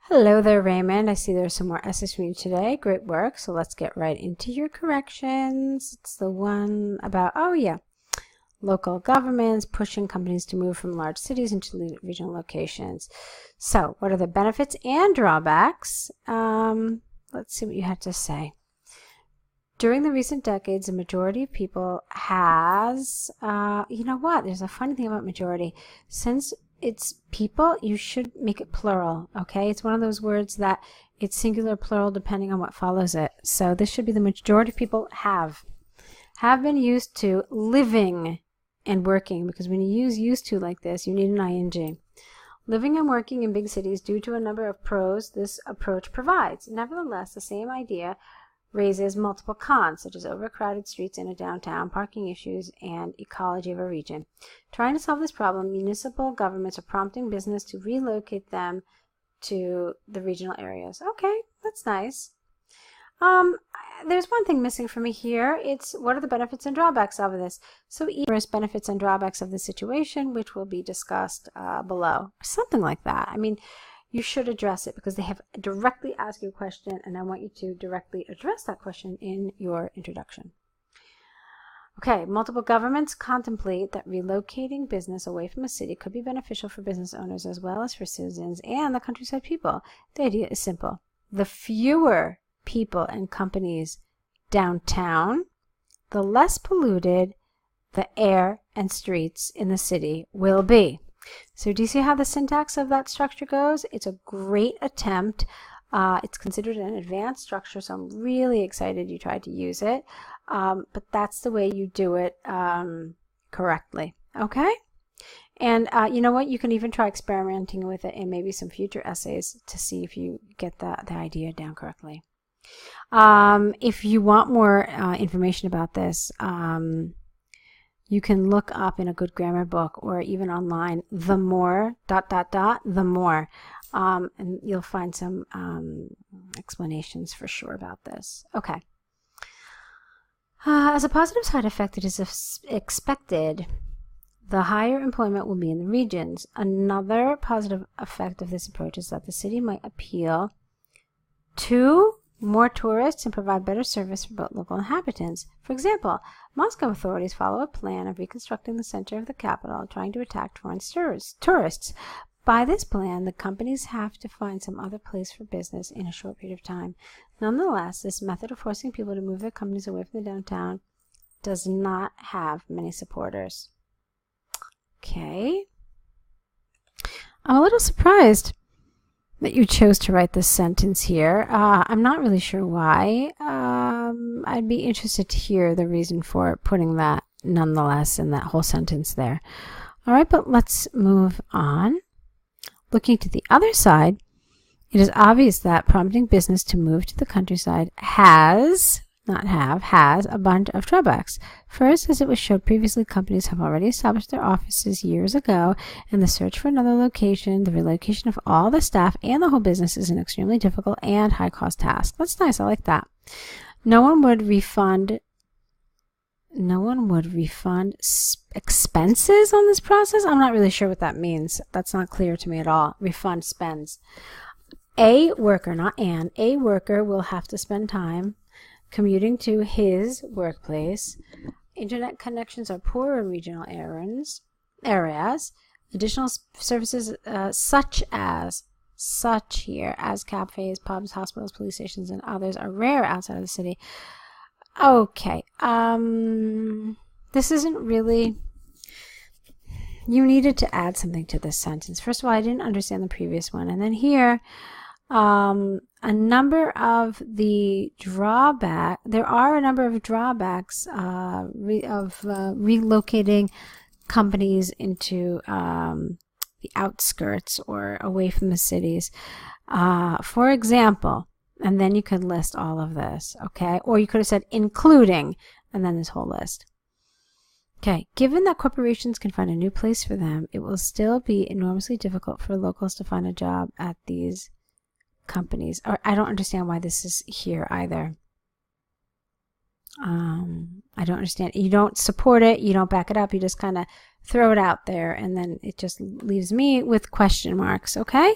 Hello there, Raymond. I see there's some more essays from you today. Great work. So let's get right into your corrections. It's the one about, local governments pushing companies to move from large cities into regional locations. So what are the benefits and drawbacks? Let's see what you had to say. During the recent decades, the majority of people has, there's a funny thing about majority. Since it's people, you should make it plural, okay? It's one of those words that it's singular, plural, depending on what follows it. So this should be the majority of people have been used to living and working, because when you use used to like this, you need an ing. Living and working in big cities due to a number of pros this approach provides. Nevertheless, the same idea raises multiple cons, such as overcrowded streets in a downtown, parking issues, and ecology of a region. Trying to solve this problem, municipal governments are prompting business to relocate them to the regional areas. Okay, that's nice. There's one thing missing for me here. It's what are the benefits and drawbacks of this? So first, benefits and drawbacks of the situation, which will be discussed below. Something like that. I mean, you should address it because they have directly asked you a question, and I want you to directly address that question in your introduction. Okay, multiple governments contemplate that relocating business away from a city could be beneficial for business owners as well as for citizens and the countryside people. The idea is simple. The fewer people and companies downtown, the less polluted the air and streets in the city will be. So do you see how the syntax of that structure goes? It's a great attempt. It's considered an advanced structure, so I'm really excited you tried to use it. But that's the way you do it correctly. Okay? And you know what? You can even try experimenting with it in maybe some future essays to see if you get the idea down correctly. If you want more information about this, you can look up in a good grammar book or even online, the more, the more, and you'll find some explanations for sure about this. Okay. As a positive side effect, it is expected the higher employment will be in the regions. Another positive effect of this approach is that the city might appeal to more tourists and provide better service for both local inhabitants. For example, Moscow authorities follow a plan of reconstructing the center of the capital, trying to attract foreign tourists. By this plan, the companies have to find some other place for business in a short period of time. Nonetheless, this method of forcing people to move their companies away from the downtown does not have many supporters. Okay. I'm a little surprised that you chose to write this sentence here. I'm not really sure why. I'd be interested to hear the reason for putting that nonetheless in that whole sentence there. All right, but let's move on. Looking to the other side, it is obvious that prompting business to move to the countryside has a bunch of drawbacks. First, as it was showed previously, companies have already established their offices years ago, and the search for another location, the relocation of all the staff and the whole business is an extremely difficult and high-cost task. That's nice. I like that. No one would refund expenses on this process. I'm not really sure what that means. That's not clear to me at all. Refund spends. A worker, not an, a worker will have to spend time commuting to his workplace. Internet connections are poor in regional areas. Additional services such as cafes, pubs, hospitals, police stations, and others are rare outside of the city. Okay. This isn't really... You needed to add something to this sentence. First of all, I didn't understand the previous one. And then here... there are a number of drawbacks of relocating companies into the outskirts or away from the cities. For example, and then you could list all of this, okay? Or you could have said including, and then this whole list. Okay, given that corporations can find a new place for them, it will still be enormously difficult for locals to find a job at these companies. Or I don't understand why this is here either. I don't understand. You don't support it. You don't back it up. You just kind of throw it out there, and then it just leaves me with question marks, okay?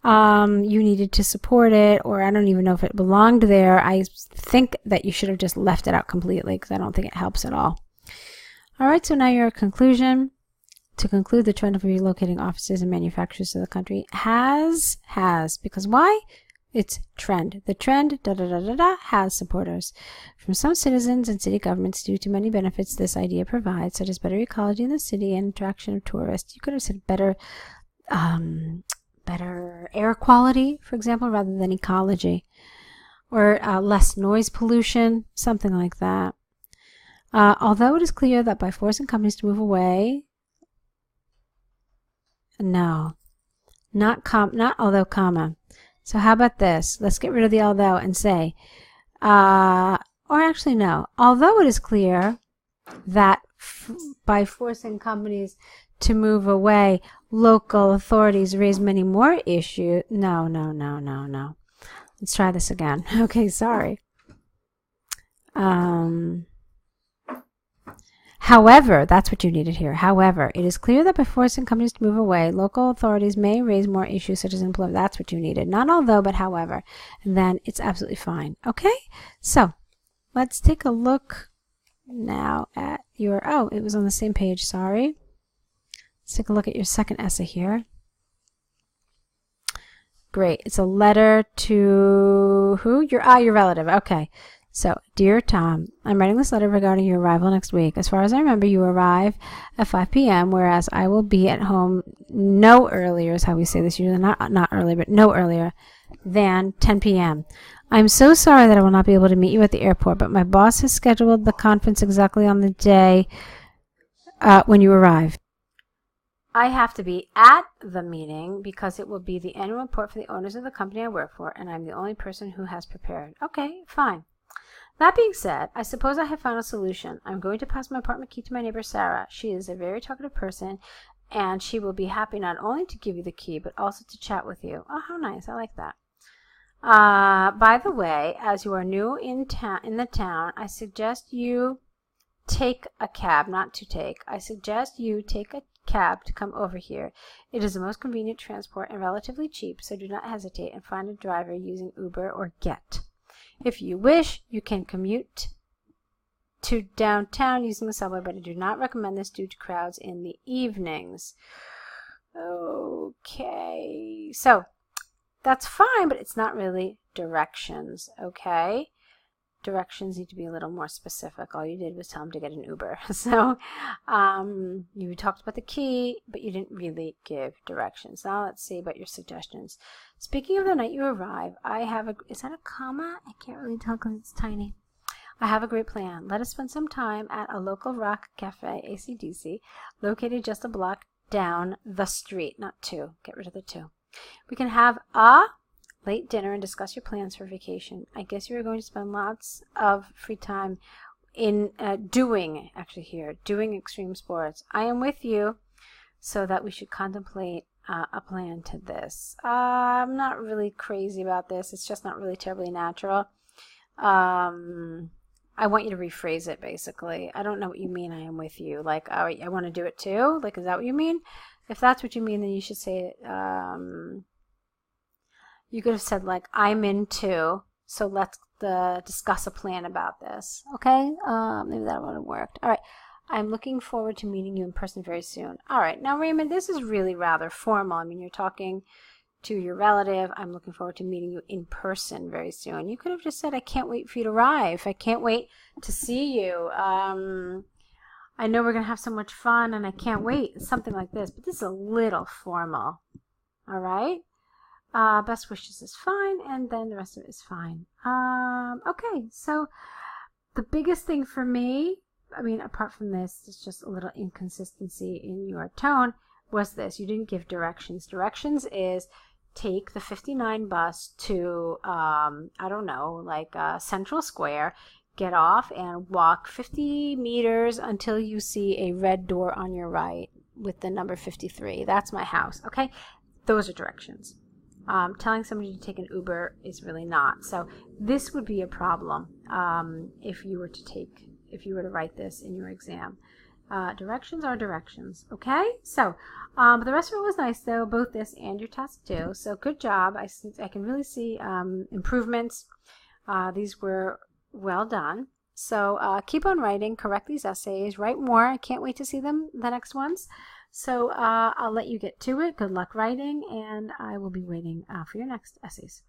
You needed to support it, or I don't even know if it belonged there. I think that you should have just left it out completely because I don't think it helps at all. All right, so now your conclusion. To conclude, the trend of relocating offices and manufacturers to the country has, because why? It's trend. The trend, has supporters. From some citizens and city governments due to many benefits this idea provides, such as better ecology in the city and attraction of tourists. You could have said better air quality, for example, rather than ecology. Or less noise pollution, something like that. Although it is clear that by forcing companies to move away, no, not although, comma. So how about this? Let's get rid of the although and say, or actually no. Although it is clear that by forcing companies to move away, local authorities raise many more issues. No. Let's try this again. Okay, sorry. However, that's what you needed here. However, it is clear that by forcing companies to move away, local authorities may raise more issues such as employment. That's what you needed. Not although, but however. And then it's absolutely fine. Okay? So, let's take a look now at your, it was on the same page, sorry. Let's take a look at your second essay here. Great. It's a letter to who? Your relative. Okay. So, dear Tom, I'm writing this letter regarding your arrival next week. As far as I remember, you arrive at 5 p.m., whereas I will be at home no earlier, is how we say this usually, not early, but no earlier than 10 p.m. I'm so sorry that I will not be able to meet you at the airport, but my boss has scheduled the conference exactly on the day when you arrive. I have to be at the meeting because it will be the annual report for the owners of the company I work for, and I'm the only person who has prepared. Okay, fine. That being said, I suppose I have found a solution. I'm going to pass my apartment key to my neighbor Sarah. She is a very talkative person, and she will be happy not only to give you the key, but also to chat with you. Oh, how nice. I like that. By the way, as you are new in the town, I suggest you take a cab, not to take. I suggest you take a cab to come over here. It is the most convenient transport and relatively cheap, so do not hesitate and find a driver using Uber or Get. If you wish, you can commute to downtown using the subway, but I do not recommend this due to crowds in the evenings. Okay, so that's fine, but it's not really directions, okay? Directions need to be a little more specific. All you did was tell him to get an Uber. So you talked about the key, but you didn't really give directions. Now let's see about your suggestions. Speaking of the night you arrive, I have is that a comma? I can't really tell because it's tiny. I have a great plan. Let us spend some time at a local rock cafe, AC/DC, located just a block down the street. Not two. Get rid of the two. We can have a late dinner and discuss your plans for vacation. I guess you are going to spend lots of free time in doing extreme sports. I am with you, so that we should contemplate a plan to this. I'm not really crazy about this. It's just not really terribly natural. I want you to rephrase it, basically. I don't know what you mean, I am with you. Like, I want to do it too? Like, is that what you mean? If that's what you mean, then you should say it. You could have said, like, I'm in too, so let's discuss a plan about this. Okay? Maybe that would have worked. All right. I'm looking forward to meeting you in person very soon. All right. Now, Raymond, this is really rather formal. I mean, you're talking to your relative. I'm looking forward to meeting you in person very soon. You could have just said, I can't wait for you to arrive. I can't wait to see you. I know we're going to have so much fun, and I can't wait. Something like this. But this is a little formal. All right? Best wishes is fine, and then the rest of it is fine. Okay, so the biggest thing for me, I mean, apart from this, it's just a little inconsistency in your tone, was this. You didn't give directions. Directions is take the 59 bus to, I don't know, like Central Square, get off and walk 50 meters until you see a red door on your right with the number 53. That's my house, okay? Those are directions. Telling somebody to take an Uber is really not. So this would be a problem if you were to write this in your exam. Directions are directions. Okay, so the rest of it was nice though, both this and your task too. So good job. I can really see improvements. These were well done. So keep on writing, correct these essays, write more. I can't wait to see them, the next ones. So I'll let you get to it. Good luck writing, and I will be waiting for your next essays.